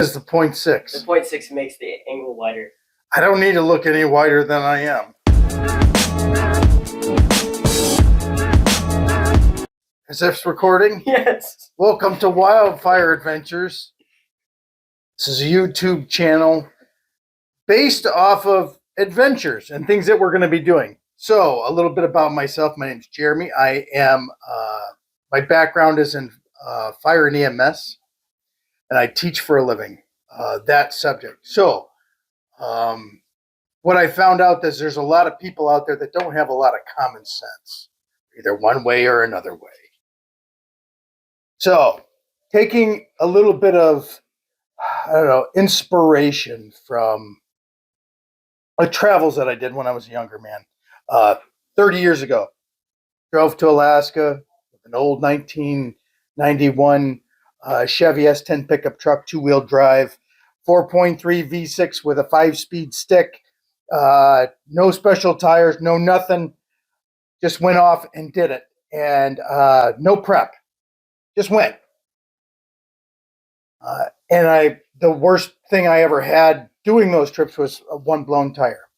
is the 0.6. The 0.6 makes the angle wider. I don't need to look any wider than I am. Is this recording? Yes. Welcome to Wildfire Adventures. This is a YouTube channel based off of adventures and things that we're going to be doing. So, a little bit about myself. My name is Jeremy. I am, my background is in fire and EMS, and I teach for a living that subject. So, what I found out is there's a lot of people out there that don't have a lot of common sense, either one way or another way. So, taking a little bit of, inspiration from travels that I did when I was a younger man. 30 years ago, drove to Alaska with an old 1991 Chevy S10 pickup truck, two-wheel drive, 4.3 V6 with a 5-speed stick, no special tires, no nothing. Just went off and did it, and no prep. Just went. And the worst thing I ever had doing those trips was one blown tire.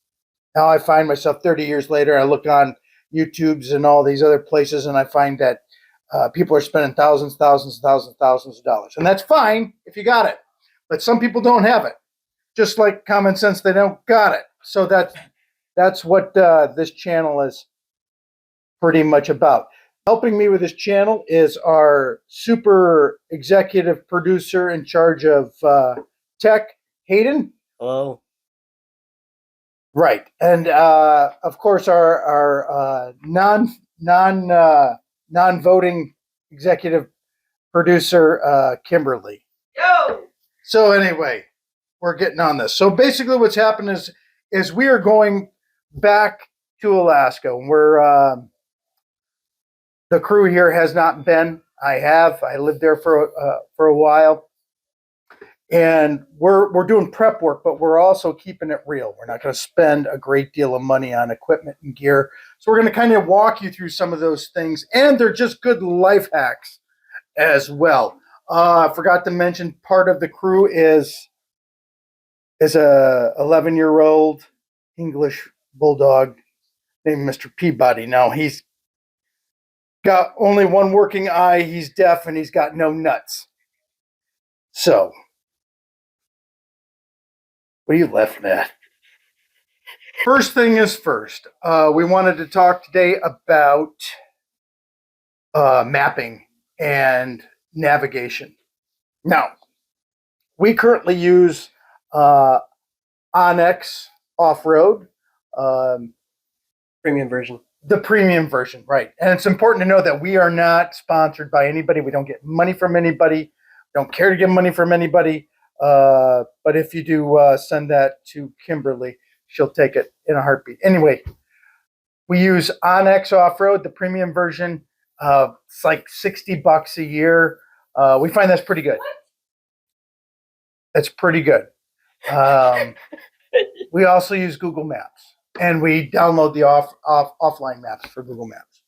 Now I find myself 30 years later, I look on YouTubes and all these other places, and I find that people are spending thousands of dollars. And that's fine if you got it. But some people don't have it. Just like common sense, they don't got it. So that's what this channel is pretty much about. Helping me with this channel is our super executive producer in charge of tech, Hayden. Hello. Right, and of course our non-voting executive producer, Kimberly. Yo. So anyway, we're getting on this. So basically, what's happened is we are going back to Alaska. We're the crew here has not been. I have. I lived there for a while, and we're doing prep work, but we're also keeping it real. We're not going to spend a great deal of money on equipment and gear. So we're going to kind of walk you through some of those things, and they're just good life hacks as well. I forgot to mention part of the crew is a 11-year-old English bulldog named Mr. Peabody. Now he's got only one working eye, he's deaf, and he's got no nuts. So, what are you laughing at? First thing is first. We wanted to talk today about mapping and navigation. Now, we currently use Onyx Off-Road. Premium version. The premium version, right. And it's important to know that we are not sponsored by anybody. We don't get money from anybody. Don't care to get money from anybody. But if you do send that to Kimberly, she'll take it in a heartbeat. Anyway, we use Onyx Off-Road, the premium version. It's like $60 a year. We find that's pretty good. That's pretty good. We also use Google Maps. And we download the offline maps for Google Maps.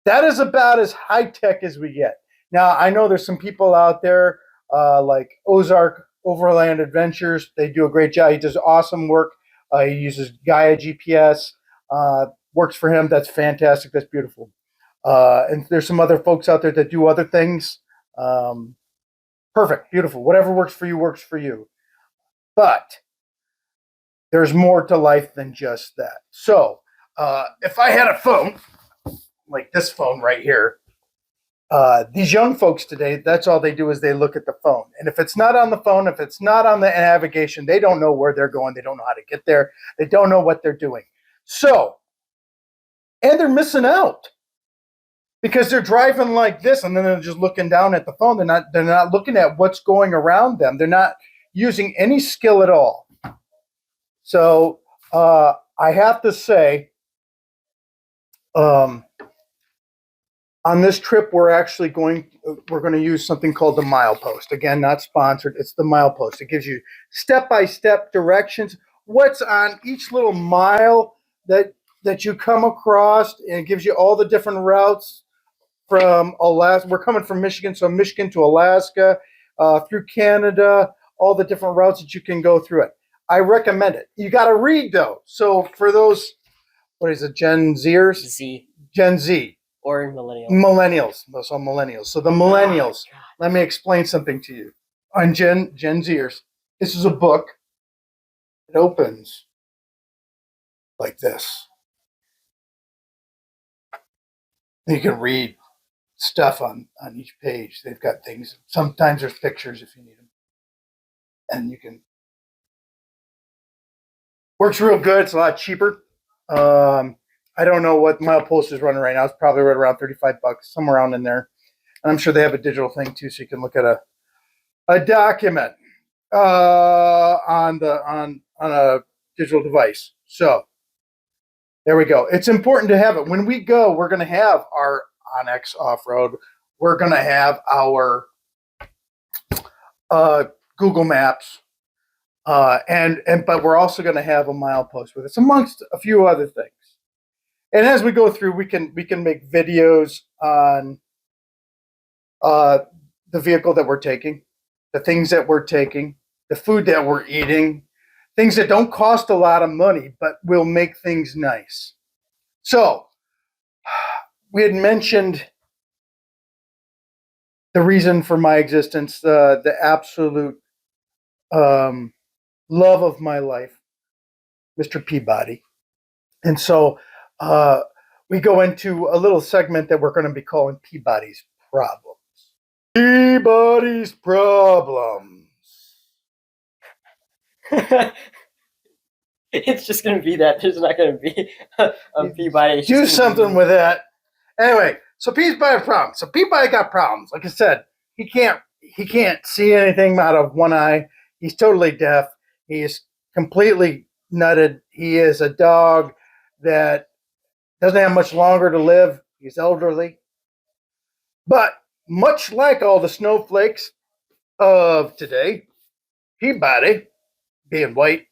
That is about as high-tech as we get. Now, I know there's some people out there like Ozark Overland Adventures. They do a great job. He does awesome work. He uses Gaia GPS. Works for him. That's fantastic. That's beautiful. And there's some other folks out there that do other things. Perfect. Beautiful. Whatever works for you works for you. But there's more to life than just that. So, if I had a phone, like this phone right here, these young folks today, that's all they do is they look at the phone. And if it's not on the phone, if it's not on the navigation, they don't know where they're going. They don't know how to get there. They don't know what they're doing. So, and they're missing out because they're driving like this, and then they're just looking down at the phone. They're not looking at what's going around them. They're not using any skill at all. So I have to say, on this trip, we're going to use something called the milepost. Again, not sponsored. It's the milepost. It gives you step-by-step directions. What's on each little mile that you come across, and it gives you all the different routes from Alaska. We're coming from Michigan, so Michigan to Alaska, through Canada, all the different routes that you can go through it. I recommend it. You got to read though. So for those, what is it, Gen Zers? Z Gen Z. or millennial. Millennials. Those are millennials. So the millennials, let me explain something to you. On Gen Zers, this is a book. It opens like this. You can read stuff on each page. They've got things. Sometimes there's pictures if you need them. And you can. Works real good. It's a lot cheaper. I don't know what milepost is running right now. It's probably right around $35, somewhere around in there. And I'm sure they have a digital thing too, so you can look at a document on a digital device. So there we go. It's important to have it. When we go, we're going to have our Onyx off-road. We're going to have our Google Maps. But we're also going to have a milepost with us, amongst a few other things. And as we go through, we can make videos on the vehicle that we're taking, the things that we're taking, the food that we're eating, things that don't cost a lot of money, but will make things nice. So we had mentioned the reason for my existence, the absolute love of my life, Mr. Peabody. And so we go into a little segment that we're going to be calling Peabody's Problems. Peabody's Problems. It's just going to be that. There's not going to be a Peabody. Do something with that. Anyway, so Peabody's Problems. So Peabody got problems. Like I said, he can't see anything out of one eye. He's totally deaf. He is completely nutted. He is a dog that doesn't have much longer to live. He's elderly. But much like all the snowflakes of today, Peabody, being white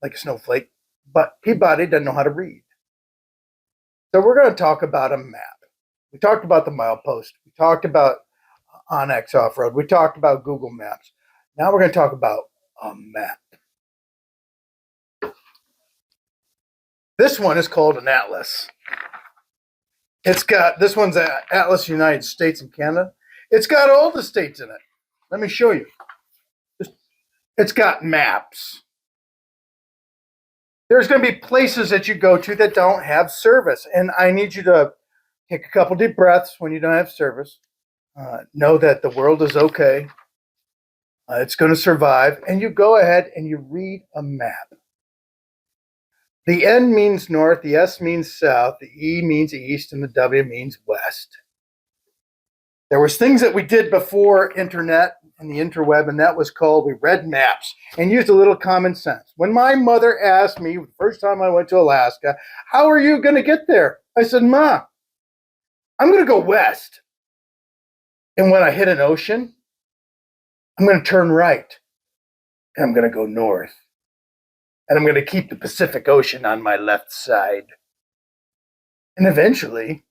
like a snowflake, but Peabody doesn't know how to read. So we're going to talk about a map. We talked about the milepost. We talked about Onyx Off-Road. We talked about Google Maps. Now we're going to talk about a map. This one is called an atlas. This one's an Atlas United States and Canada. It's got all the states in it. Let me show you. It's got maps. There's going to be places that you go to that don't have service. And I need you to take a couple deep breaths when you don't have service. Know that the world is okay. It's going to survive. And you go ahead and you read a map. The N means north, the S means south, the E means east, and the W means west. There was things that we did before internet and the interweb, and that was called, we read maps and used a little common sense. When my mother asked me the first time I went to Alaska, how are you going to get there? I said, Ma, I'm going to go west. And when I hit an ocean, I'm going to turn right. And I'm going to go north. And I'm going to keep the Pacific Ocean on my left side. And eventually,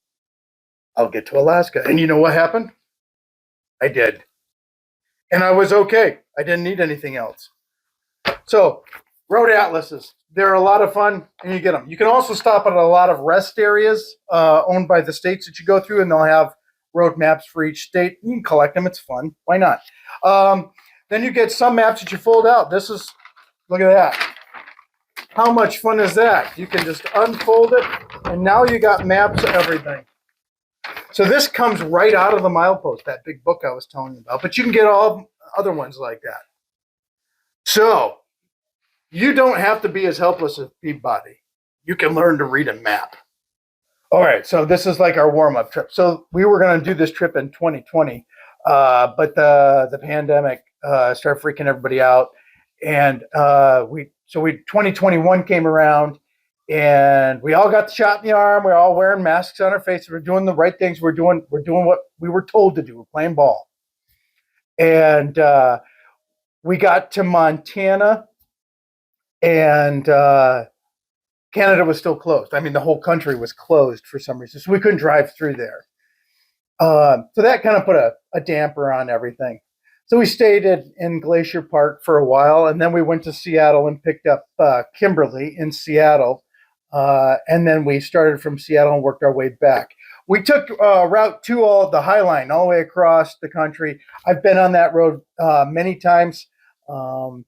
I'll get to Alaska. And you know what happened? I did. And I was okay. I didn't need anything else. So, road atlases. They're a lot of fun, and you get them. You can also stop at a lot of rest areas owned by the states that you go through, and they'll have road maps for each state. You can collect them. It's fun. Why not? Then you get some maps that you fold out. Look at that. How much fun is that? You can just unfold it, and now you got maps of everything. So this comes right out of the milepost, that big book I was telling you about. But you can get all other ones like that. So you don't have to be as helpless as Peabody. You can learn to read a map. All right, so this is like our warm-up trip. So we were going to do this trip in 2020, but the pandemic started freaking everybody out. And 2021 came around, and we all got the shot in the arm. We're all wearing masks on our faces. We're doing the right things. We're doing what we were told to do. We're playing ball. And we got to Montana, and Canada was still closed. I mean, the whole country was closed for some reason, so we couldn't drive through there. So that kind of put a damper on everything. So we stayed in Glacier Park for a while, and then we went to Seattle and picked up Kimberly in Seattle. And then we started from Seattle and worked our way back. We took Route 2, all the High Line, all the way across the country. I've been on that road many times, and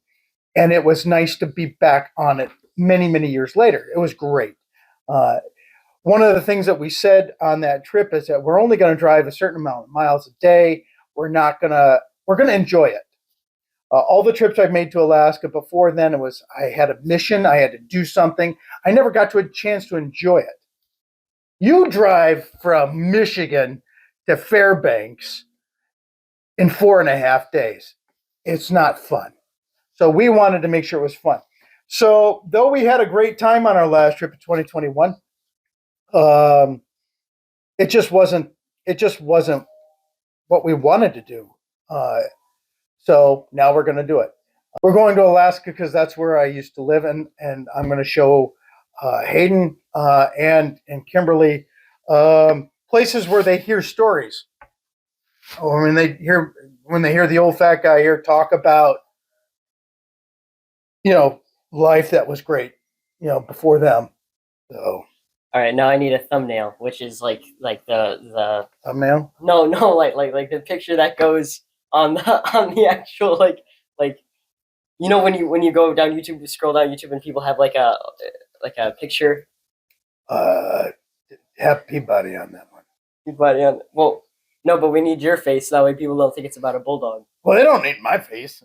it was nice to be back on it many, many years later. It was great. One of the things that we said on that trip is that we're only going to drive a certain amount of miles a day. We're going to enjoy it. All the trips I've made to Alaska before then, it was I had a mission, I had to do something. I never got to a chance to enjoy it. You drive from Michigan to Fairbanks in 4.5 days. It's not fun. So we wanted to make sure it was fun. So though we had a great time on our last trip in 2021, it just wasn't what we wanted to do. So now we're going to do it. We're going to Alaska because that's where I used to live, and I'm going to show Hayden and Kimberly places where they hear stories. Or when they hear the old fat guy here talk about, life that was great, before them. So. All right, now I need a thumbnail, which is like the Thumbnail? No, like the picture that goes on the actual like when you go down YouTube, scroll down YouTube, and people have like a picture. Have Peabody on that one. Peabody on. Well, no, but we need your face. That way people don't think it's about a bulldog. Well, they don't need my face.